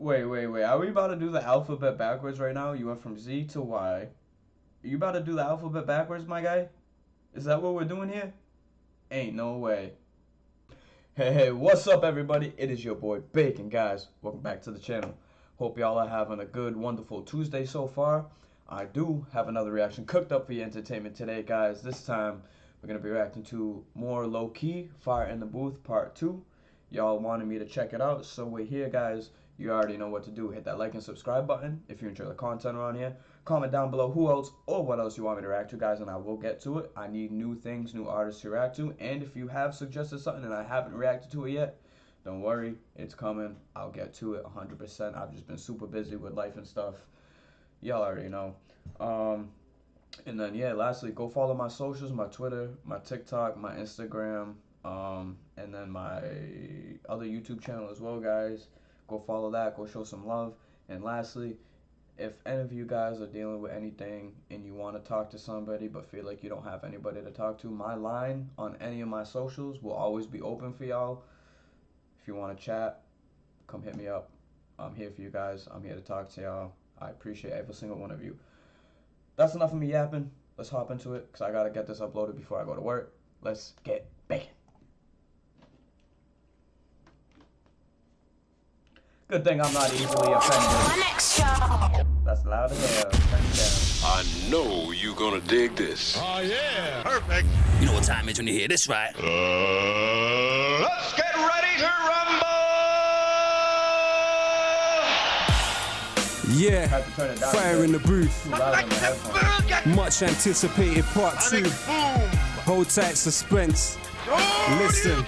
Wait. Are we about to do the alphabet backwards right now? You went from Z to Y. Are you about to do the alphabet backwards, my guy? Is that what we're doing here? Ain't no way. Hey, what's up, everybody? It is your boy Bacon, guys. Welcome back to the channel. Hope y'all are having a good, wonderful Tuesday so far. I do have another reaction cooked up for your entertainment today, guys. This time, we're going to be reacting to more Lowkey, Fire in the Booth, Part 2. Y'all wanted me to check it out, so we're here, guys. You already know what to do. Hit that like and subscribe button if you enjoy the content around here. Comment down below who else or what else you want me to react to, guys, and I will get to it. I need new things, new artists to react to. And if you have suggested something and I haven't reacted to it yet, don't worry. It's coming. I'll get to it 100%. I've just been super busy with life and stuff. Y'all already know. And then, yeah, lastly, go follow my socials, my Twitter, my TikTok, my Instagram, and then my other YouTube channel as well, guys. Go follow that. Go show some love. And lastly, if any of you guys are dealing with anything and you want to talk to somebody but feel like you don't have anybody to talk to, my line on any of my socials will always be open for y'all. If you want to chat, come hit me up. I'm here for you guys. I'm here to talk to y'all. I appreciate every single one of you. That's enough of me yapping. Let's hop into it because I got to get this uploaded before I go to work. Let's get bacon. Good thing I'm not easily offended. That's loud as hell. I know you gonna dig this. Oh yeah, perfect. You know what time it is when you hear this, right? Let's get ready to rumble. Yeah, Had to turn it down Fire in the Booth. Too loud in my headphones. Much anticipated part 2. Hold tight, suspense. Listen,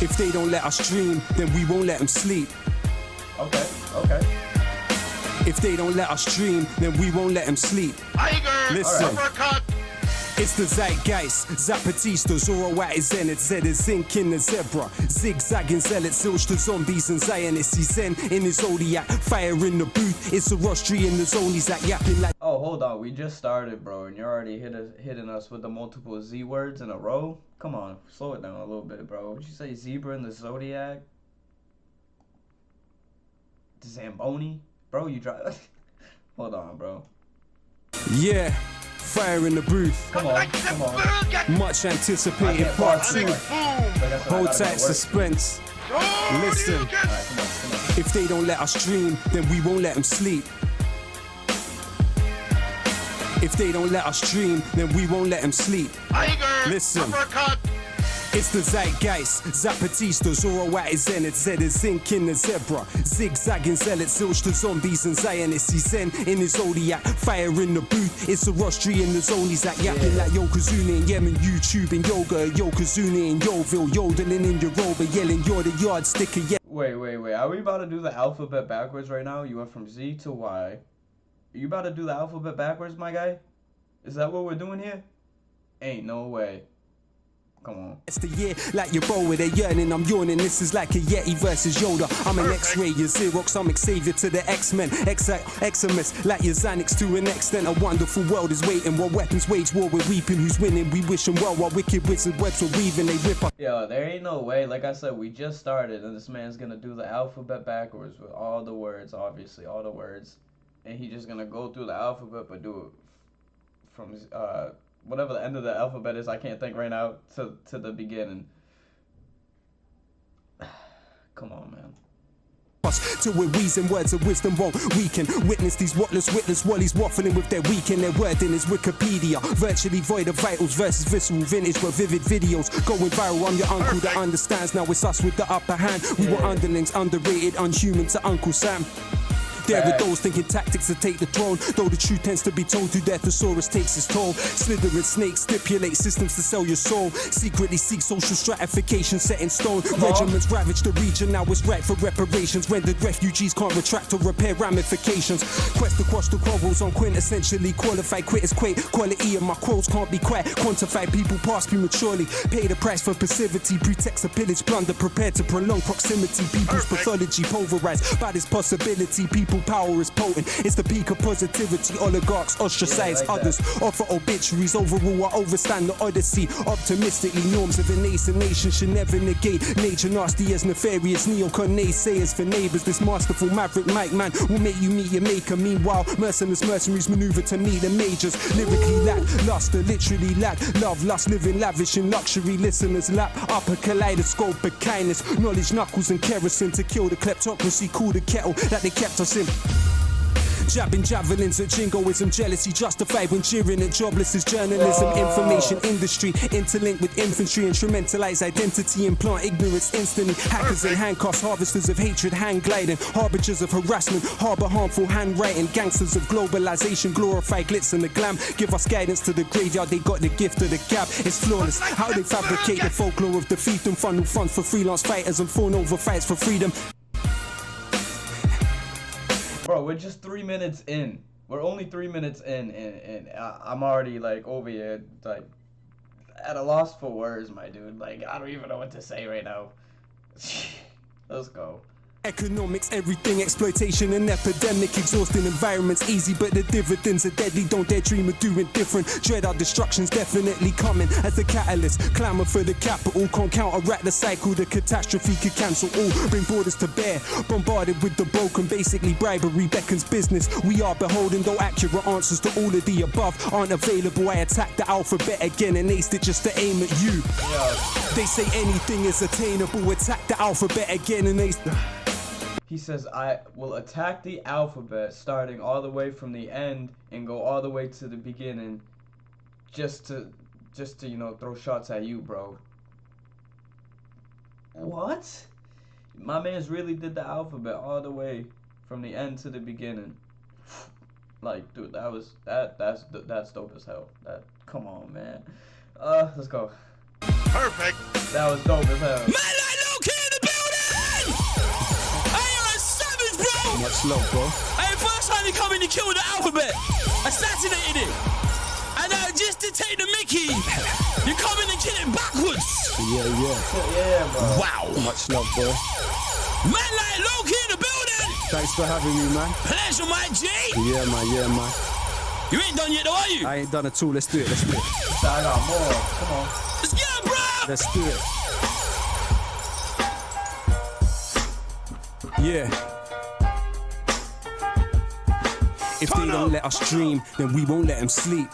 if they don't let us dream, then we won't let them sleep. Okay. If they don't let us dream, then we won't let them sleep. Listen. Uppercut. It's the zeitgeist, Zapatista, Zoroat is Zenith, Zed is zinc in the zebra, zigzagging zealots, zilch to zombies and Zionists, he's Zen in his zodiac, fire in the booth, it's a rostry in the zone, he's like yapping like... Oh, hold on, we just started, bro, and you're already hitting us with the multiple Z words in a row? Come on, slow it down a little bit, bro. Would you say zebra in the zodiac? Zamboni? Bro, you drive... Hold on, bro. Yeah. Fire in the Booth. Come on. Much anticipated part 2. Hold tight, suspense. Listen, Come on. if they don't let us dream, then we won't let them sleep. If they don't let us dream, then we won't let them sleep. Listen. Uppercut. It's the zeitgeist, Zapatista, Zoroat is Zenith, Zed is zinc in the zebra, zigzagging zealots, zilch to zombies and Zionists, he's Zen in his zodiac, fire in the booth, it's a rostry in the zone, he's like yapping like Yokozuna in Yemen, YouTube and yoga, Yokozuna in Yoville, yodeling in Yoruba, yelling you're the yardsticker, yeah. Wait. Are we about to do the alphabet backwards right now? You went from Z to Y. Are you about to do the alphabet backwards, my guy? Is that what we're doing here? Ain't no way. Come on. It's the year like your bow with a yearning, I'm yawning. This is like a Yeti versus Yoda. I'm an X-ray, your Xerox, I'm Xavier to the X-Men. Eximus, like your Xanax to an extent. A wonderful world is waiting. While weapons wage war, we're weeping. Who's winning? We wish 'em well. While wicked wizard webs are weaving, they rip up. Yo, there ain't no way. Like I said, we just started, and this man's gonna do the alphabet backwards with all the words, obviously, all the words. And he's just gonna go through the alphabet, but do it from, whatever the end of the alphabet is, I can't think right now, to the beginning. Come on, man. Till we're wheezing, words of wisdom won't weaken. Witness these whatless witless wallies waffling with their weekend. Their wording is Wikipedia, virtually void of vitals versus visceral vintage but vivid videos going viral. I'm your uncle that understands, now it's us with the upper hand. We were underlings, underrated, unhuman to Uncle Sam. There are those thinking tactics to take the throne, though the truth tends to be told through their thesaurus takes its toll. Slithering snakes stipulate systems to sell your soul. Secretly seek social stratification set in stone. Regiments ravage the region, now it's right for reparations. Rendered refugees can't retract or repair ramifications. Quest to quash the quarrels on quintessentially qualified quitters quake. Quality of my quotes can't be quite quantified. People pass prematurely, pay the price for passivity. Pretext of pillage, plunder, prepared to prolong proximity. People's pathology pulverized by this possibility. People People power is potent. It's the peak of positivity. Oligarchs ostracize others. Offer obituaries. Overall, I overstand the odyssey. Optimistically, norms of a nascent nation should never negate. Nature nasty as nefarious. Neocon naysayers for neighbors. This masterful maverick mic man will make you meet your maker. Meanwhile, merciless mercenaries maneuver to meet the majors. Lyrically lack luster, literally lack love, lust, living lavish in luxury. Listeners lap up a kaleidoscope of kindness. Knowledge, knuckles, and kerosene to kill the kleptocracy. Cool the kettle that they kept us in. Jabbing javelins at jingoism, jealousy justified when cheering at jobless is journalism, information industry, interlinked with infantry, instrumentalize identity, implant ignorance instantly. Hackers and handcuffs, harvesters of hatred, hand gliding, harbingers of harassment, harbor harmful handwriting, gangsters of globalization, glorify glitz and the glam, give us guidance to the graveyard, they got the gift of the gab. It's flawless, how they fabricate the folklore of defeat and funnel funds for freelance fighters and fawn over fights for freedom. Bro, we're just 3 minutes in. We're only 3 minutes in, and I'm already, like, over here, like, at a loss for words, my dude. Like, I don't even know what to say right now. Let's go. Economics, everything, exploitation and epidemic, exhausting environments, easy but the dividends are deadly, don't dare dream of doing different, dread our destruction's definitely coming, as the catalyst, clamour for the capital, can't counteract the cycle, the catastrophe could cancel all, bring borders to bear, bombarded with the broken, basically bribery beckons business, we are beholden, though accurate answers to all of the above aren't available, I attack the alphabet again and aced it just to aim at you, they say anything is attainable, attack the alphabet again and ace. He says, I will attack the alphabet starting all the way from the end and go all the way to the beginning just to you know, throw shots at you, bro. What? My man's really did the alphabet all the way from the end to the beginning. Like, dude, that's dope as hell. Come on, man. Let's go. Perfect. That was dope as hell. Man like Lowkey in the building! Hey, you're a savage, bro! Much love, bro. Hey, first time you come in, you killed the alphabet. Assassinated it. And just to take the mickey, you come in and kill it backwards. Yeah, bro. Wow. Much love, bro. Man like Lowkey in the building! Thanks for having me, man. Pleasure, my G! Yeah, man. You ain't done yet, though, are you? I ain't done at all. Let's do it. I got more. Come on. Let's get it, bro! Let's do it. Yeah. If they don't let us dream, then we won't let them sleep.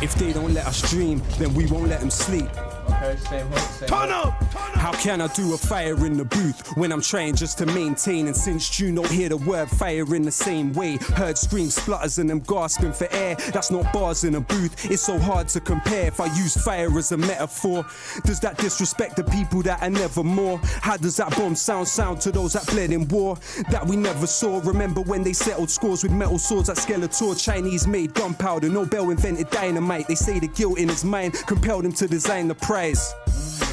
If they don't let us dream, then we won't let them sleep. Okay, same hook, same hook. How can I do a fire in the booth when I'm trying just to maintain? And since you don't hear the word fire in the same way, heard screams, splutters, and them gasping for air. That's not bars in a booth, it's so hard to compare. If I use fire as a metaphor, does that disrespect the people that are never more? How does that bomb sound to those that bled in war that we never saw? Remember when they settled scores with metal swords at Skeletor? Chinese made gunpowder, Nobel invented dynamite. They say the guilt in his mind compelled him to design the prize.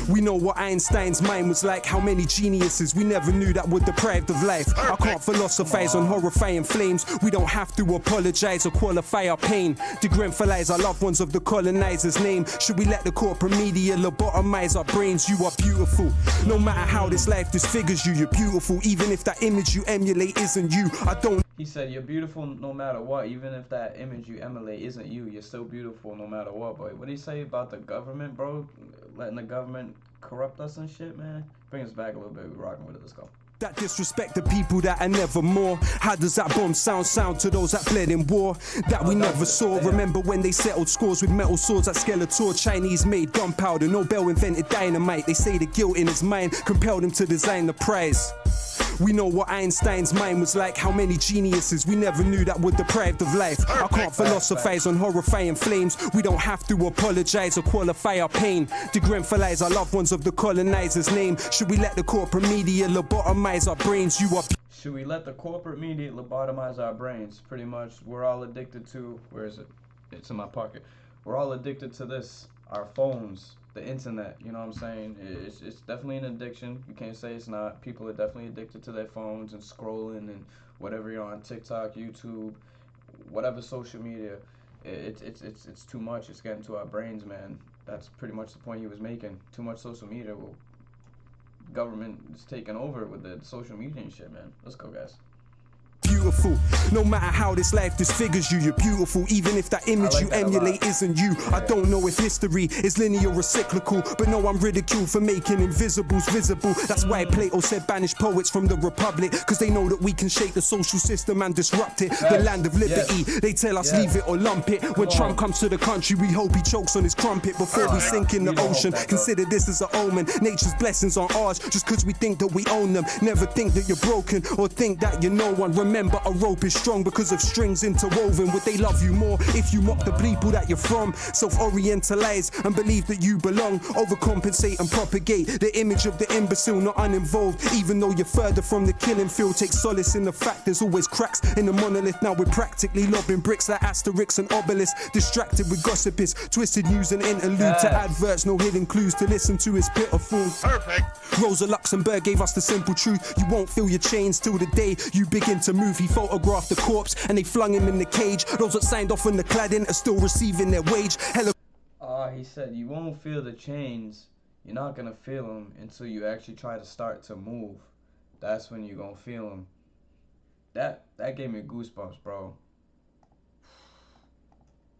We know what Einstein's mind was like. How many geniuses we never knew that were deprived of life. I can't philosophize on horrifying flames. We don't have to apologize or qualify our pain. Degremphalize our loved ones of the colonizer's name. Should we let the corporate media lobotomize our brains? You are beautiful. No matter how this life disfigures you, you're beautiful. Even if that image you emulate isn't you. I don't. He said, you're beautiful no matter what. Even if that image you emulate isn't you, you're still beautiful no matter what, boy. What did he say about the government, bro? Letting the government corrupt us and shit, man? Bring us back a little bit. We're rocking with it. Let's go. That disrespect the people that are never more. How does that bomb sound to those that bled in war that we never saw? Remember when they settled scores with metal swords at Skeletor? Chinese made gunpowder, Nobel invented dynamite. They say the guilt in his mind compelled him to design the prize. We know what Einstein's mind was like. How many geniuses we never knew that were deprived of life. I can't philosophize on horrifying flames. We don't have to apologize or qualify our pain. Degremphalize our loved ones of the colonizer's name. Should we let the corporate media lobotomize our brains? You are. Should we let the corporate media lobotomize our brains? Pretty much, we're all addicted to. Where is it? It's in my pocket. We're all addicted to this. Our phones. The internet, you know what I'm saying? It's definitely an addiction. You can't say it's not. People are definitely addicted to their phones and scrolling and whatever you're on, TikTok, YouTube, whatever social media. It's too much. It's getting to our brains, man. That's pretty much the point he was making. Too much social media will government is taking over with the social media and shit, man. Let's go, guys. Beautiful. No matter how this life disfigures you, you're beautiful. Even if that image like you that emulate isn't you. I don't know if history is linear or cyclical, but no, I'm ridiculed for making invisibles visible. That's why Plato said banish poets from the Republic, cause they know that we can shake the social system and disrupt it. The land of liberty, they tell us leave it or lump it. When Trump comes to the country, we hope he chokes on his crumpet before we sink in the ocean. Consider this as an omen. Nature's blessings aren't ours just cause we think that we own them. Never think that you're broken or think that you're no one. Remember, a rope is strong because of strings interwoven. Would they love you more if you mock the people that you're from? Self-orientalize and believe that you belong. Overcompensate and propagate the image of the imbecile, not uninvolved. Even though you're further from the killing field, take solace in the fact there's always cracks in the monolith. Now we're practically lobbing bricks like Asterix and Obelisk. Distracted with gossip is twisted news and interlude to adverts. No hidden clues to listen to is pitiful. Perfect. Rosa Luxemburg gave us the simple truth. You won't feel your chains till the day you begin to move. He photographed the corpse and they flung him in the cage. Those that signed off on the cladding are still receiving their wage. He said you won't feel the chains. You're not gonna feel them until you actually try to start to move. That's when you're gonna feel them. That gave me goosebumps, bro.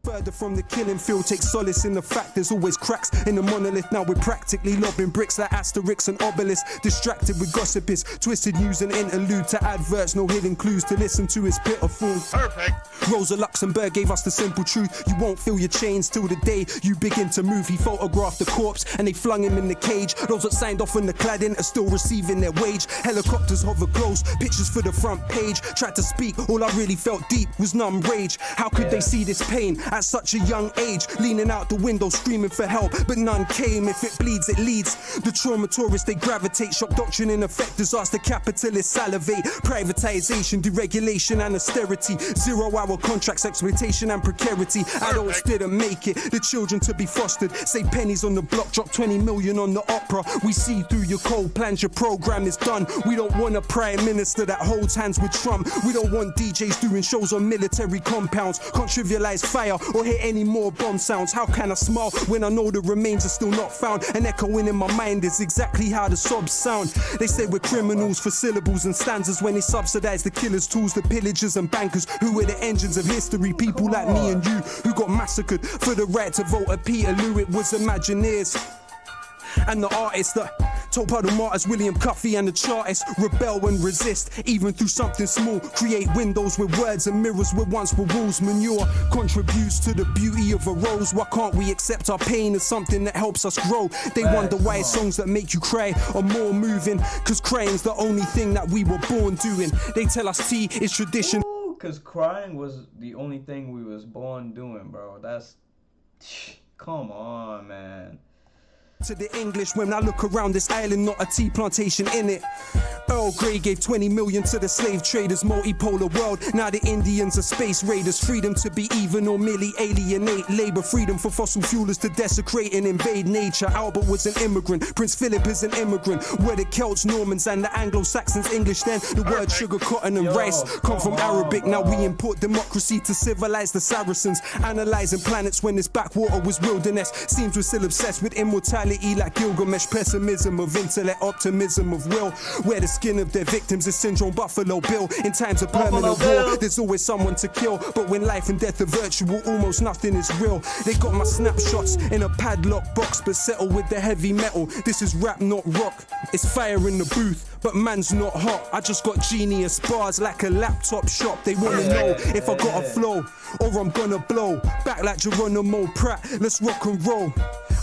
Further from the killing field, take solace in the fact there's always cracks in the monolith. Now we're practically lobbing bricks like Asterix and Obelisk. Distracted with gossip is twisted news and interlude to adverts. No hidden clues to listen to is pitiful. Perfect. Rosa Luxemburg gave us the simple truth. You won't feel your chains till the day you begin to move. He photographed the corpse and they flung him in the cage. Those that signed off on the cladding are still receiving their wage. Helicopters hover close, pictures for the front page. Tried to speak, all I really felt deep was numb rage. How could they see this pain at such a young age? Leaning out the window screaming for help, but none came. If it bleeds, it leads. The trauma tourists, they gravitate. Shock doctrine in effect, disaster capitalists salivate. Privatization, deregulation and austerity. 0-hour contracts, exploitation and precarity. Adults didn't make it, the children to be fostered. Save pennies on the block, drop 20 million on the opera. We see through your cold plans, your program is done. We don't want a prime minister that holds hands with Trump. We don't want DJs doing shows on military compounds. Can't trivialize fire or hear any more bomb sounds. How can I smile when I know the remains are still not found? And echoing in my mind is exactly how the sobs sound. They say we're criminals for syllables and stanzas when they subsidize the killers, tools, the pillagers and bankers who were the engines of history. People like me and you who got massacred for the right to vote at Peterloo. It was Imagineers and the artists that told puddle martyrs, William Cuffy and the chartists. Rebel and resist, even through something small. Create windows with words and mirrors where once were walls. Manure contributes to the beauty of a rose. Why can't we accept our pain as something that helps us grow? They wonder why songs that make you cry are more moving, cause crying's the only thing that we were born doing. They tell us tea is tradition. Ooh, cause crying was the only thing we was born doing, bro. That's... Come on, man. To the English when I look around this island, not a tea plantation in it. Earl Grey gave 20 million to the slave traders, multipolar world. Now the Indians are space raiders. Freedom to be even or merely alienate labor. Freedom for fossil fuelers to desecrate and invade nature. Albert was an immigrant, Prince Philip is an immigrant. Where the Celts, Normans and the Anglo-Saxons English then. The word sugar, cotton and rice come from Arabic. Now we import democracy to civilize the Saracens. Analyzing planets when this backwater was wilderness. Seems we're still obsessed with immortality like Gilgamesh. Pessimism of intellect, optimism of will. Where the skin of their victims is syndrome Buffalo Bill. In times of permanent war, there's always someone to kill. But when life and death are virtual, almost nothing is real. They got my snapshots in a padlock box, but settle with the heavy metal. This is rap, not rock. It's fire in the booth, but man's not hot. I just got genius bars like a laptop shop. They wanna know if I got a flow or I'm gonna blow. Back like Geronimo Pratt, let's rock and roll.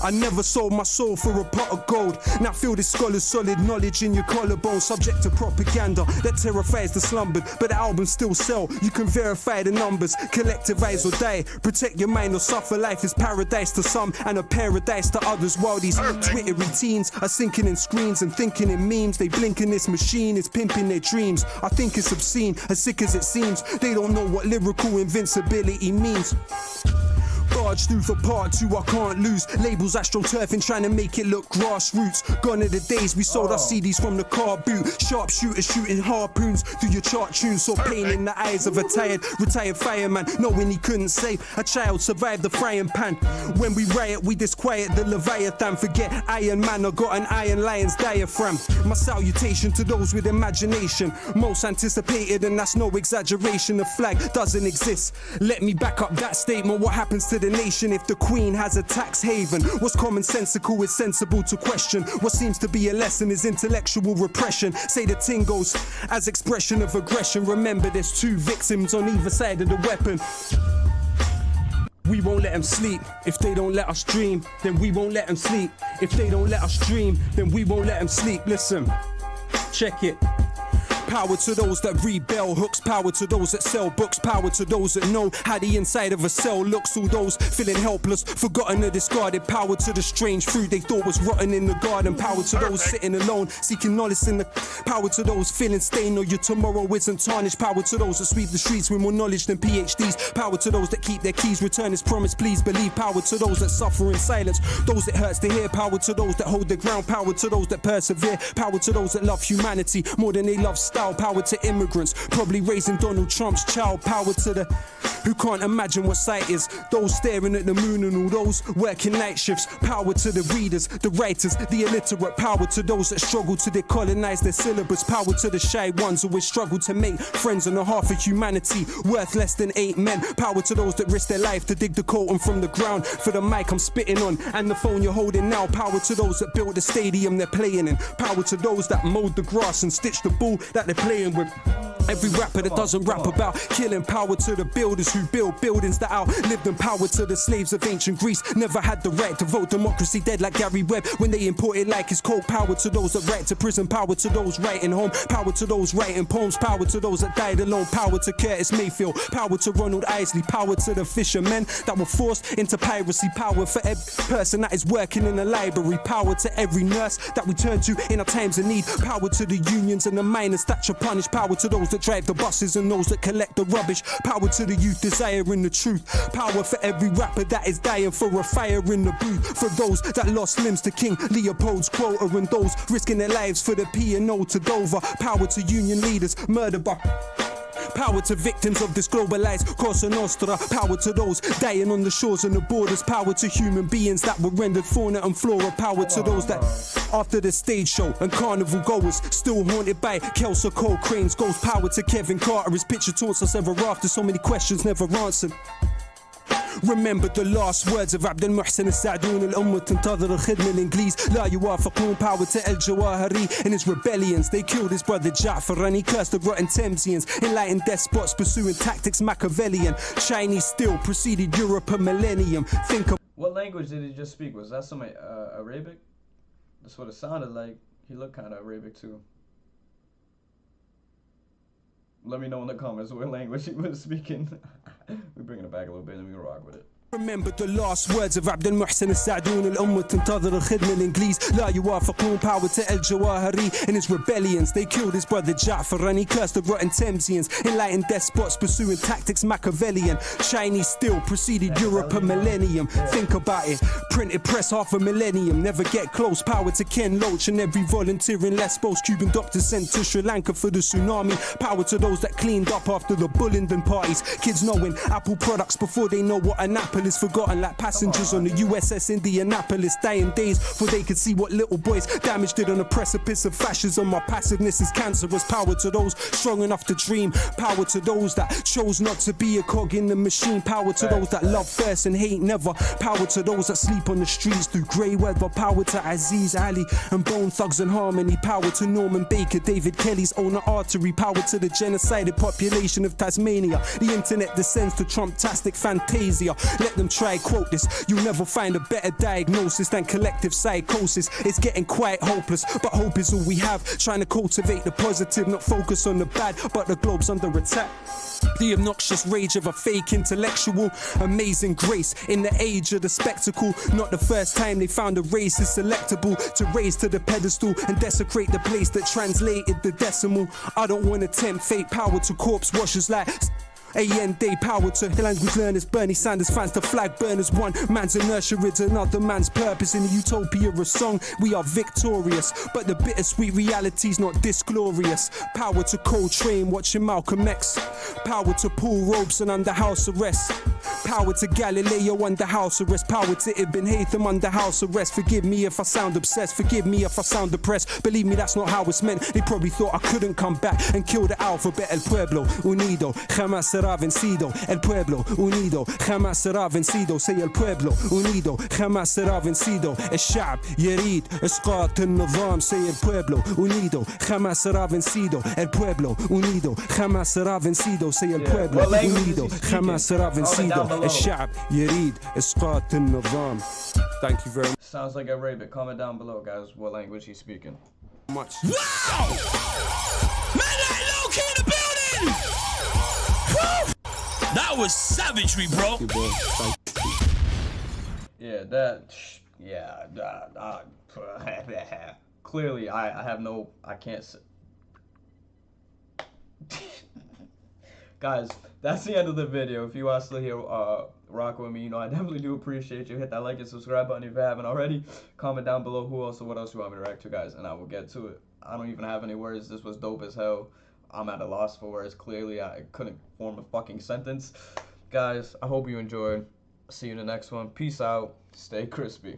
I never sold my soul for a pot of gold. Now feel this scholar's solid knowledge in your collarbone. Subject to propaganda that terrifies the slumbered, but the albums still sell. You can verify the numbers. Collectivize or die. Protect your mind or suffer. Life is paradise to some and a paradise to others. While these twittery teens are sinking in screens and thinking in memes. They blink in this machine is pimping their dreams. I think it's obscene, as sick as it seems. They don't know what lyrical invincibility means. charge through for part 2, I can't lose. Labels astroturfing, trying to make it look grassroots. Gone are the days we sold our CDs from the car boot. Sharpshooters shooting harpoons through your chart tunes. Saw pain in the eyes of a retired fireman, knowing he couldn't save a child, survived the frying pan. When we riot, we disquiet the Leviathan. Forget Iron Man, I got an Iron Lion's diaphragm. My salutation to those with imagination, most anticipated, and that's no exaggeration. The flag doesn't exist. Let me back up that statement. What happens to the nation if the Queen has a tax haven? What's commonsensical is sensible to question. What seems to be a lesson is intellectual repression. Say the ting goes as expression of aggression. Remember, there's 2 victims on either side of the weapon. We won't let them sleep. If they don't let us dream, then we won't let them sleep. If they don't let us dream, then we won't let them sleep. Listen, check it. Power to those that read bell hooks, power to those that sell books, power to those that know how the inside of a cell looks. All those feeling helpless, forgotten or discarded. Power to the strange fruit they thought was rotten in the garden. Power to those sitting alone, seeking knowledge in the. Power to those feeling stained or your tomorrow isn't tarnished. Power to those that sweep the streets with more knowledge than PhDs. Power to those that keep their keys, return as promised, please believe. Power to those that suffer in silence, those it hurts to hear. Power to those that hold their ground, power to those that persevere. Power to those that love humanity more than they love style. Power to immigrants, probably raising Donald Trump's child. Power to the who can't imagine what sight is, those staring at the moon and all those working night shifts. Power to the readers, the writers, the illiterate. Power to those that struggle to decolonize their syllabus. Power to the shy ones who always struggle to make friends on the half of humanity worth less than 8 men. Power to those that risk their life to dig the colton from the ground. For the mic I'm spitting on and the phone you're holding now. Power to those that built the stadium they're playing in. Power to those that mowed the grass and stitched the ball that they're playing with. Every rapper that doesn't rap about killing. Power to the builders who build buildings that outlived them. Power to the slaves of ancient Greece, never had the right to vote. Democracy dead like Gary Webb when they imported like his coke. Power to those that write to prison. Power to those writing home. Power to those writing poems. Power to those that died alone. Power to Curtis Mayfield. Power to Ronald Isley. Power to the fishermen that were forced into piracy. Power for every person that is working in a library. Power to every nurse that we turn to in our times of need. Power to the unions and the miners that you're punished. Power to those that drive the buses and those that collect the rubbish. Power to the youth desiring the truth. Power for every rapper that is dying for a fire in the booth. For those that lost limbs to King Leopold's quota and those risking their lives for the P&O to Dover. Power to union leaders murdered by. Power to victims of this globalized Cosa Nostra. Power to those dying on the shores and the borders. Power to human beings that were rendered fauna and flora. Power to those that after the stage show and carnival goers still haunted by Kelso Cole Crane's ghost. Power to Kevin Carter, his picture taunts us ever after. So many questions never answered. Remember the last words of عبد المحسن السعدون. الأمة تنتظر الخدمة الإنجليز لا يوافقون. Power to El Jawahari and his rebellions. They killed his brother Ja'far and he cursed the rotten Thamesians. Enlightened despots pursuing tactics Machiavellian. Chinese still preceded Europe a millennium. Think of What language did he just speak? Was that some Arabic? That's what it sounded like. He looked kind of Arabic too. Let me know in the comments what language he was speaking. We're bringing it back a little bit and we can rock with it. Remember the last words of عبد المحسن السعدون. الأمة تنتظر الخدمة الإنجليز لا يوافقون. Power to El Jawahari and his rebellions. They killed his brother Ja'far and he cursed the rotten Thamesians. Enlightened despots pursuing tactics Machiavellian. Chinese still preceded Europe a millennium. Think about it. Printed press half a millennium. Never get close. Power to Ken Loach and every volunteer in Lesbos. Cuban doctors sent to Sri Lanka for the tsunami. Power to those that cleaned up after the Bullingdon parties. Kids knowing Apple products before they know what an apple is. Forgotten like passengers on the USS Indianapolis. Dying days before they could see what little boys damaged it on the precipice of fascism. My passiveness is cancerous. Power to those strong enough to dream. Power to those that chose not to be a cog in the machine. Power to those that love first and hate never. Power to those that sleep on the streets through grey weather. Power to Aziz Ali and Bone Thugs and Harmony. Power to Norman Baker, David Kelly's owner artery. Power to the genocided population of Tasmania. The internet descends to Trump-tastic fantasia. Let them try quote this. You'll never find a better diagnosis than collective psychosis. It's getting quite hopeless, but hope is all we have. Trying to cultivate the positive, not focus on the bad, but the globe's under attack. The obnoxious rage of a fake intellectual. Amazing grace in the age of the spectacle. Not the first time they found a race is selectable to raise to the pedestal and desecrate the place that translated the decimal. I don't want to tempt fate. Power to corpse washers like day power to language learners, Bernie Sanders fans to flag burners. One man's inertia is another man's purpose. In a utopia of song, we are victorious, but the bittersweet reality's not this glorious. Power to Coltrane watching Malcolm X. Power to Paul Robeson under house arrest. Power to Galileo under house arrest. Power to Ibn Haytham under house arrest. Forgive me if I sound obsessed, forgive me if I sound depressed. Believe me, that's not how it's meant. They probably thought I couldn't come back and kill the alphabet. El pueblo unido jamás será vencido. El pueblo unido jamás será vencido. Say el pueblo unido jamás será vencido. الشعب يريد اسقاط النظام. Say el pueblo unido jamás será vencido. El pueblo unido jamás será vencido. Say el pueblo unido jamás será vencido. الشعب يريد اسقاط النظام. Thank you very Sounds like a rabbit. Comment down below, guys, what language he's speaking. much. Wow! Man, like Lowkey in the building! Woo! That was savagery, bro. Yeah, that. Yeah, clearly, I have no. I can't. Guys, that's the end of the video. If you are still here rocking with me, you know, I definitely do appreciate you. Hit that like and subscribe button if you haven't already. Comment down below who else or what else you want me to react to, guys, and I will get to it. I don't even have any words. This was dope as hell. I'm at a loss for words. Clearly, I couldn't form a fucking sentence. Guys, I hope you enjoyed. See you in the next one. Peace out. Stay crispy.